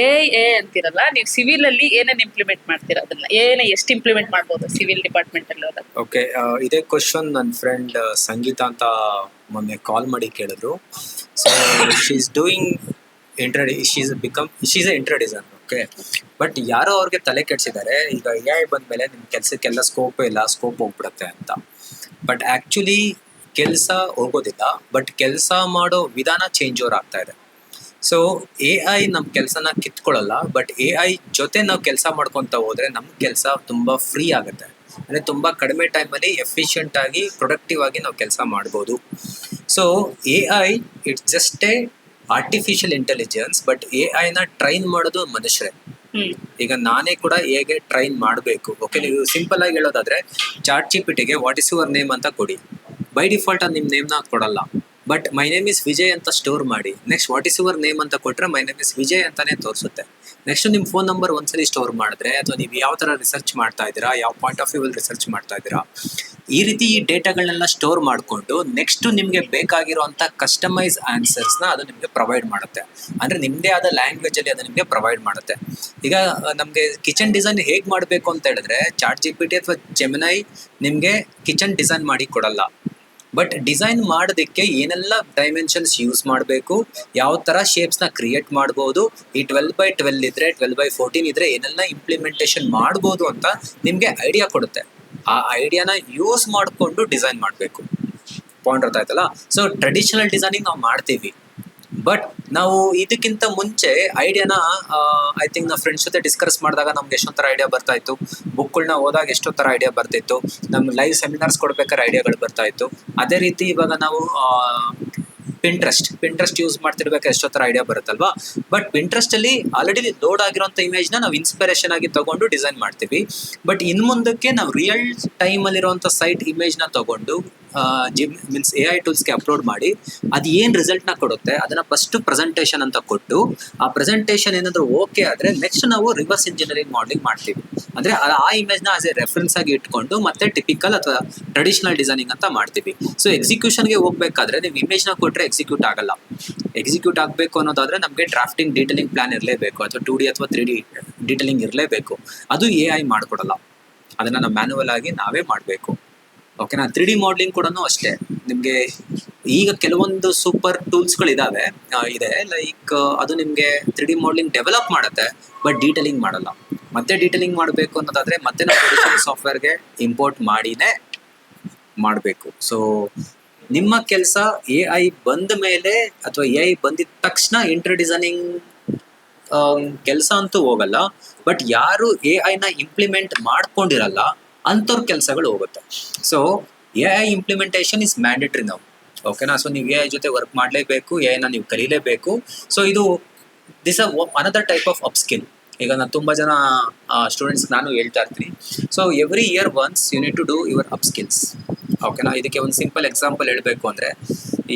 A A ಅಂತಿರಲ್ಲ, ನೀವು civil ಅಲ್ಲಿ ಏನೇನ್ ಇಂಪ್ಲಿಮೆಂಟ್ ಮಾಡ್ತೀರಾ? ಅದನ್ನ ಎಷ್ಟು ಇಂಪ್ಲಿಮೆಂಟ್ ಮಾಡ್ಬೋದು ಸಿವಿಲ್ ಡಿಪಾರ್ಟ್ಮೆಂಟ್ ಅಲ್ಲಿ ಹೋದಾಗ? ಓಕೆ, ಇದೇ ಕ್ವಶನ್ ನನ್ನ ಫ್ರೆಂಡ್ ಸಂಗೀತ ಅಂತ ಮೊನ್ನೆ ಕಾಲ್ ಮಾಡಿ ಕೇಳಿದ್ರು. So she's doing she's A inter designer. Okay, but ಯಾರೋ ಅವ್ರಿಗೆ ತಲೆ ಕೆಡ್ಸಿದ್ದಾರೆ, ಈಗ ಎ ಬಂದ್ಮೇಲೆ ನಿಮ್ ಕೆಲ್ಸಕ್ಕೆಲ್ಲ ಸ್ಕೋಪ್ ಇಲ್ಲ, ಸ್ಕೋಪ್ ಹೋಗ್ಬಿಡುತ್ತೆ ಅಂತ. ಬಟ್ ಆಕ್ಚುಲಿ ಕೆಲಸ ಹೋಗೋದಿಲ್ಲ, ಬಟ್ ಕೆಲಸ ಮಾಡೋ ವಿಧಾನ ಚೇಂಜ್ ಓವರ್ ಆಗ್ತಾ ಇದೆ. ಸೊ ಎ ಐ ನಮ್ಮ ಕೆಲಸನ ಕಿತ್ಕೊಳ್ಳಲ್ಲ, ಬಟ್ ಎ ಐ ಜೊತೆ ನಾವು ಕೆಲಸ ಮಾಡ್ಕೊತ ಹೋದ್ರೆ ನಮ್ಮ ಕೆಲಸ ತುಂಬಾ ಫ್ರೀ ಆಗುತ್ತೆ. ಅಂದ್ರೆ ತುಂಬಾ ಕಡಿಮೆ ಟೈಮಲ್ಲಿ ಎಫಿಷಿಯಂಟ್ ಆಗಿ ಪ್ರೊಡಕ್ಟಿವ್ ಆಗಿ ನಾವು ಕೆಲಸ ಮಾಡ್ಬೋದು. So A I it's just A artificial intelligence, but A ಐನ ಟ್ರೈನ್ ಮಾಡೋದು ಮನುಷ್ಯರೇ. ಈಗ ನಾನೇ ಕೂಡ ಹೇಗೆ ಟ್ರೈನ್ ಮಾಡಬೇಕು. ಓಕೆ, ನೀವು ಸಿಂಪಲ್ ಆಗಿ ಹೇಳೋದಾದ್ರೆ ಚಾಟ್ ಜಿಪಿಟಿಗೆ ವಾಟ್ ಇಸ್ ಯುವರ್ ನೇಮ್ ಅಂತ ಕೊಡಿ. ಬೈ ಡಿಫಾಲ್ಟ್ ಅದು ನಿಮ್ಮ ನೇಮ್ನ ಕೊಡಲ್ಲ, but my name is Vijay ಅಂತ ಸ್ಟೋರ್ ಮಾಡಿ. Next what is your name ಅಂತ ಕೊಟ್ಟರೆ ಮೈ ನೇಮ್ ಇಸ್ ವಿಜಯ್ ಅಂತಾನೆ ತೋರಿಸುತ್ತೆ. ನೆಕ್ಸ್ಟ್ ನಿಮ್ಮ ಫೋನ್ ನಂಬರ್ ಒಂದ್ಸಲಿ ಸ್ಟೋರ್ ಮಾಡಿದ್ರೆ, ಅಥವಾ ನೀವು ಯಾವ ಥರ ರಿಸರ್ಚ್ ಮಾಡ್ತಾ ಇದ್ದೀರಾ, ಯಾವ ಪಾಯಿಂಟ್ ಆಫ್ ವ್ಯೂ ಅಲ್ಲಿ ರಿಸರ್ಚ್ ಮಾಡ್ತಾ ಇದ್ದೀರಾ, ಈ ರೀತಿ ಈ ಡೇಟಾಗಳನ್ನೆಲ್ಲ ಸ್ಟೋರ್ ಮಾಡಿಕೊಂಡು ನೆಕ್ಸ್ಟ್ ನಿಮಗೆ ಬೇಕಾಗಿರುವಂಥ ಕಸ್ಟಮೈಸ್ ಆನ್ಸರ್ಸ್ನ ಅದು ನಿಮಗೆ ಪ್ರೊವೈಡ್ ಮಾಡುತ್ತೆ. ಅಂದರೆ ನಿಮ್ಮದೇ ಆದ ಲ್ಯಾಂಗ್ವೇಜಲ್ಲಿ ಅದು ನಿಮಗೆ ಪ್ರೊವೈಡ್ ಮಾಡುತ್ತೆ. ಈಗ ನಮಗೆ ಕಿಚನ್ ಡಿಸೈನ್ ಹೇಗೆ ಮಾಡಬೇಕು ಅಂತ ಹೇಳಿದ್ರೆ, ಚಾಟ್ ಜಿಪಿಟಿ ಅಥವಾ ಜೆಮಿನೈ ನಿಮಗೆ ಕಿಚನ್ ಡಿಸೈನ್ ಮಾಡಿ ಕೊಡಲ್ಲ. ಬಟ್ ಡಿಸೈನ್ ಮಾಡೋದಕ್ಕೆ ಏನೆಲ್ಲ ಡೈಮೆನ್ಷನ್ಸ್ ಯೂಸ್ ಮಾಡಬೇಕು, ಯಾವ ಥರ ಶೇಪ್ಸ್ನ ಕ್ರಿಯೇಟ್ ಮಾಡ್ಬೋದು, ಈ 12x12 ಇದ್ರೆ 12x14 ಇದ್ರೆ ಏನೆಲ್ಲ ಇಂಪ್ಲಿಮೆಂಟೇಷನ್ ಮಾಡ್ಬೋದು ಅಂತ ನಿಮಗೆ ಐಡಿಯಾ ಕೊಡುತ್ತೆ. ಆ ಐಡಿಯಾನ ಯೂಸ್ ಮಾಡಿಕೊಂಡು ಡಿಸೈನ್ ಮಾಡಬೇಕು. ಪಾಯಿಂಟ್ ಅರ್ಥ ಆಯ್ತಲ್ಲ? ಸೊ ಟ್ರೆಡಿಷನಲ್ ಡಿಸೈನಿಂಗ್ ನಾವು ಮಾಡ್ತೀವಿ, ಬಟ್ ನಾವು ಇದಕ್ಕಿಂತ ಮುಂಚೆ ಐಡಿಯಾನ ಐ ಥಿಂಕ್ ನಾವು ಫ್ರೆಂಡ್ಸ್ ಜೊತೆ ಡಿಸ್ಕಸ್ ಮಾಡಿದಾಗ ನಮ್ಗೆ ಎಷ್ಟೊಂಥರ ಐಡಿಯಾ ಬರ್ತಾ ಇತ್ತು. ಬುಕ್ಗಳನ್ನ ಓದಾಗ ಎಷ್ಟೋ ಥರ ಐಡಿಯಾ ಬರ್ತಿತ್ತು. ನಮ್ಮ ಲೈವ್ ಸೆಮಿನಾರ್ಸ್ ಕೊಡ್ಬೇಕಾದ್ರೆ ಐಡಿಯಾಗಳು ಬರ್ತಾ ಇತ್ತು. ಅದೇ ರೀತಿ ಇವಾಗ ನಾವು ಪಿಂಟ್ರೆಸ್ಟ್ ಯೂಸ್ ಮಾಡ್ತಿರ್ಬೇಕಾದ್ರೆ ಎಷ್ಟೋ ಥರ ಐಡಿಯಾ ಬರುತ್ತಲ್ವಾ. ಬಟ್ ಪಿಂಟ್ರೆಸ್ಟಲ್ಲಿ ಆಲ್ರೆಡಿ ಲೋಡ್ ಆಗಿರೋಂಥ ಇಮೇಜ್ನ ನಾವು ಇನ್ಸ್ಪಿರೇಷನ್ ಆಗಿ ತಗೊಂಡು ಡಿಸೈನ್ ಮಾಡ್ತೀವಿ. ಬಟ್ ಇನ್ನು ಮುಂದಕ್ಕೆ ನಾವು ರಿಯಲ್ ಟೈಮಲ್ಲಿರುವಂಥ ಸೈಟ್ ಇಮೇಜ್ನ ತಗೊಂಡು ಮೀನ್ಸ್ ಎ ಐ ಟೂಲ್ಸ್ಗೆ ಅಪ್ಲೋಡ್ ಮಾಡಿ ಅದು ಏನು ರಿಸಲ್ಟ್ನ ಕೊಡುತ್ತೆ ಅದನ್ನು ಫಸ್ಟ್ ಪ್ರೆಸೆಂಟೇಷನ್ ಅಂತ ಕೊಟ್ಟು, ಆ ಪ್ರೆಸೆಂಟೇಷನ್ ಏನಾದರೂ ಓಕೆ ಆದರೆ ನೆಕ್ಸ್ಟ್ ನಾವು ರಿವರ್ಸ್ ಇಂಜಿನಿಯರಿಂಗ್ ಮಾಡಲಿಂಗ್ ಮಾಡ್ತೀವಿ. ಅಂದರೆ ಆ ಇಮೇಜ್ನ ಆಸ್ ಎ ರೆಫರೆನ್ಸ್ ಆಗಿ ಇಟ್ಕೊಂಡು ಮತ್ತೆ ಟಿಪಿಕಲ್ ಅಥವಾ ಟ್ರೆಡಿಷನಲ್ ಡಿಸೈನಿಂಗ್ ಅಂತ ಮಾಡ್ತೀವಿ. ಸೊ ಎಕ್ಸಿಕ್ಯೂಷನ್ಗೆ ಹೋಗ್ಬೇಕಾದ್ರೆ ನೀವು ಇಮೇಜ್ನ ಕೊಟ್ಟರೆ ಎಕ್ಸಿಕ್ಯೂಟ್ ಆಗಲ್ಲ. ಎಕ್ಸಿಕ್ಯೂಟ್ ಆಗಬೇಕು ಅನ್ನೋದಾದರೆ ನಮಗೆ ಡ್ರಾಫ್ಟಿಂಗ್ ಡೀಟೇಲಿಂಗ್ ಪ್ಲಾನ್ ಇರಲೇಬೇಕು, ಅಥವಾ 2D ಅಥವಾ 3D ಡೀಟೇಲಿಂಗ್ ಇರಲೇಬೇಕು. ಅದು ಎ ಐ ಮಾಡಿಕೊಡಲ್ಲ, ಅದನ್ನು ನಾವು ಮ್ಯಾನ್ಯುವಲ್ ಆಗಿ ನಾವೇ ಮಾಡಬೇಕು. ಓಕೆನಾ? 3D ಮಾಡಲಿಂಗ್ ಕೂಡ ಅಷ್ಟೇ. ನಿಮಗೆ ಈಗ ಕೆಲವೊಂದು ಸೂಪರ್ ಟೂಲ್ಸ್ಗಳಿದ್ದಾವೆ ಇದೆ, ಲೈಕ್ ಅದು ನಿಮಗೆ 3D ಮಾಡಲಿಂಗ್ ಡೆವಲಪ್ ಮಾಡುತ್ತೆ, ಬಟ್ ಡೀಟೇಲಿಂಗ್ ಮಾಡಲ್ಲ. ಮತ್ತೆ ಡೀಟೇಲಿಂಗ್ ಮಾಡಬೇಕು ಅನ್ನೋದಾದರೆ ಮತ್ತೆ ನಾವು ಪ್ರೊಡ್ಯೂಸರ್ ಸಾಫ್ಟ್ವೇರ್ಗೆ ಇಂಪೋರ್ಟ್ ಮಾಡಿನೇ ಮಾಡಬೇಕು. ಸೊ ನಿಮ್ಮ ಕೆಲಸ ಎ ಐ ಬಂದ ಮೇಲೆ ಅಥವಾ ಎ ಐ ಬಂದಿದ ತಕ್ಷಣ ಇಂಟರ್ ಡಿಸೈನಿಂಗ್ ಕೆಲಸ ಅಂತೂ ಹೋಗಲ್ಲ. ಬಟ್ ಯಾರು ಎ ಐನ ಇಂಪ್ಲಿಮೆಂಟ್ ಮಾಡ್ಕೊಂಡಿರಲ್ಲ ಅಂಥವ್ರ ಕೆಲಸಗಳು ಹೋಗುತ್ತೆ. So A I implementation is mandatory ನಾವು. ಓಕೆನಾ? ಸೊ ನೀವು ಎ ಐ ಜೊತೆ ವರ್ಕ್ ಮಾಡಲೇಬೇಕು, ಎ ಐನ ನೀವು ಕಲೀಲೇಬೇಕು. ಸೊ ಇದು this another type of upskill. ಈಗ ನಾನು ತುಂಬ ಜನ ಸ್ಟೂಡೆಂಟ್ಸ್ ನಾನು ಹೇಳ್ತಾ ಇರ್ತೀನಿ, so every year once you need to do your upskills. ಓಕೆನಾ? ಇದಕ್ಕೆ ಒಂದು ಸಿಂಪಲ್ ಎಕ್ಸಾಂಪಲ್ ಹೇಳಬೇಕು ಅಂದರೆ,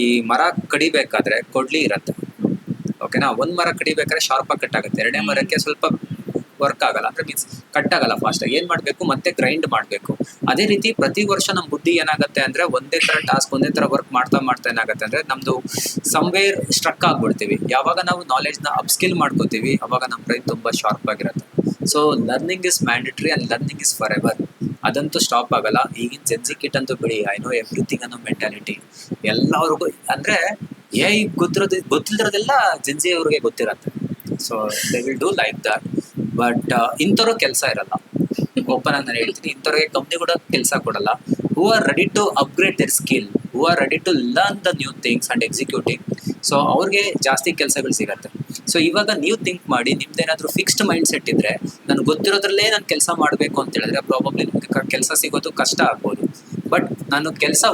ಈ ಮರ ಕಡಿಬೇಕಾದ್ರೆ ಕೊಡ್ಲಿ ಇರುತ್ತೆ. ಓಕೆನಾ? ಒಂದು ಮರ ಕಡಿಬೇಕಾದ್ರೆ ಶಾರ್ಪಾಗಿ ಕಟ್ ಆಗುತ್ತೆ, ಎರಡನೇ ಮರಕ್ಕೆ ಸ್ವಲ್ಪ ವರ್ಕ್ ಆಗಲ್ಲ, ಅಂದರೆ ಮೀನ್ಸ್ ಕಟ್ ಆಗಲ್ಲ ಫಾಸ್ಟಾಗಿ. ಏನು ಮಾಡಬೇಕು, ಮತ್ತೆ ಗ್ರೈಂಡ್ ಮಾಡಬೇಕು. ಅದೇ ರೀತಿ ಪ್ರತಿ ವರ್ಷ ನಮ್ಮ ಬುದ್ಧಿ ಏನಾಗುತ್ತೆ ಅಂದರೆ, ಒಂದೇ ಥರ ಟಾಸ್ಕ್ ಒಂದೇ ಥರ ವರ್ಕ್ ಮಾಡ್ತಾ ಏನಾಗುತ್ತೆ ಅಂದರೆ ನಮ್ಮದು ಸಮ್ವೇರ್ ಸ್ಟ್ರಕ್ ಆಗ್ಬಿಡ್ತೀವಿ. ಯಾವಾಗ ನಾವು ನಾಲೆಜ್ನ ಅಪ್ಸ್ಕಿಲ್ ಮಾಡ್ಕೋತೀವಿ ಅವಾಗ ನಮ್ಮ ಬ್ರೈನ್ ತುಂಬ ಶಾರ್ಪ್ ಆಗಿರುತ್ತೆ. So learning is mandatory and learning is forever. ಅದಂತೂ ಸ್ಟಾಪ್ ಆಗಲ್ಲ. ಈಗಿನ ಜೆನ್ಸಿ ಕಿಟ್ ಅಂತೂ ಬಿಡಿ, ಐ ನೋ ಎವ್ರಿಥಿಂಗ್ ಅನ್ನೋ ಮೆಂಟಾಲಿಟಿ ಎಲ್ಲರಿಗೂ. ಅಂದರೆ ಎ ಐ ಗೊತ್ತಿಲ್ದಿರೋದೆಲ್ಲ ಜೆನ್ಸಿ ಅವ್ರಿಗೆ ಗೊತ್ತಿರತ್ತೆ. So they will do like that. But ಇಂಥವ್ರು ಕೆಲಸ ಇರಲ್ಲ. ಓಪನ್ ಆಗಿ ನಾನು ಹೇಳ್ತೀನಿ, ಇಂಥವ್ರಿಗೆ ಕಂಪ್ನಿ ಕೂಡ ಕೆಲಸ ಕೊಡಲ್ಲ. Who are ready to upgrade their skill, who are ready to learn the new things and executing. So ಅವ್ರಿಗೆ ಜಾಸ್ತಿ ಕೆಲಸಗಳು ಸಿಗತ್ತೆ. ಸೊ ಇವಾಗ ನೀವು ಥಿಂಕ್ ಮಾಡಿ, ನಿಮ್ದೇನಾದರೂ ಫಿಕ್ಸ್ಡ್ ಮೈಂಡ್ ಸೆಟ್ ಇದ್ದರೆ, ನನಗೆ ಗೊತ್ತಿರೋದ್ರಲ್ಲೇ ನಾನು ಕೆಲಸ ಮಾಡಬೇಕು ಅಂತ ಹೇಳಿದ್ರೆ ಪ್ರಾಬಬ್ಲಿ ನಿಮಗೆ ಕೆಲಸ ಸಿಗೋದು ಕಷ್ಟ ಆಗ್ಬೋದು. ಬಟ್ ನಾನು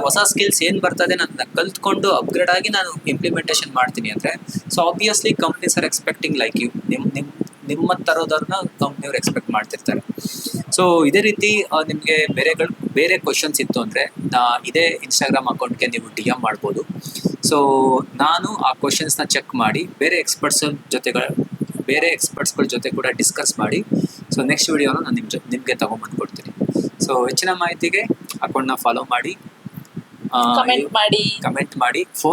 ಹೊಸ ಸ್ಕಿಲ್ಸ್ ಏನು ಬರ್ತದೆ ನಾನು ಕಲ್ತ್ಕೊಂಡು ಅಪ್ಗ್ರೇಡ್ ಆಗಿ ನಾನು ಇಂಪ್ಲಿಮೆಂಟೇಷನ್ ಮಾಡ್ತೀನಿ ಅಂದರೆ, so obviously companies are expecting like you. ನಿಮ್ಮ ತರೋದವ್ರನ್ನ ಕಂಪ್ನಿಯವ್ರು ಎಕ್ಸ್ಪೆಕ್ಟ್ ಮಾಡ್ತಿರ್ತಾರೆ. ಸೊ ಇದೇ ರೀತಿ ನಿಮಗೆ ಬೇರೆ ಕ್ವಶನ್ಸ್ ಇತ್ತು ಅಂದರೆ ಇದೇ ಇನ್ಸ್ಟಾಗ್ರಾಮ್ ಅಕೌಂಟ್ಗೆ ನೀವು DM ಮಾಡ್ಬೋದು. ಸೊ ನಾನು ಆ ಕ್ವಶನ್ಸ್ನ ಚೆಕ್ ಮಾಡಿ ಬೇರೆ ಎಕ್ಸ್ಪರ್ಟ್ಸ್ಗಳ ಜೊತೆ ಕೂಡ ಡಿಸ್ಕಸ್ ಮಾಡಿ, ಸೊ ನೆಕ್ಸ್ಟ್ ವಿಡಿಯೋನ ನಾನು ನಿಮಗೆ ತೊಗೊಂಬಂದ್ಕೊಡ್ತೀನಿ. ಸೊ ಹೆಚ್ಚಿನ ಮಾಹಿತಿಗೆ ಅಕೌಂಟ್ನ ಫಾಲೋ ಮಾಡಿ, ಕಮೆಂಟ್ ಮಾಡಿ. ಫೋನ್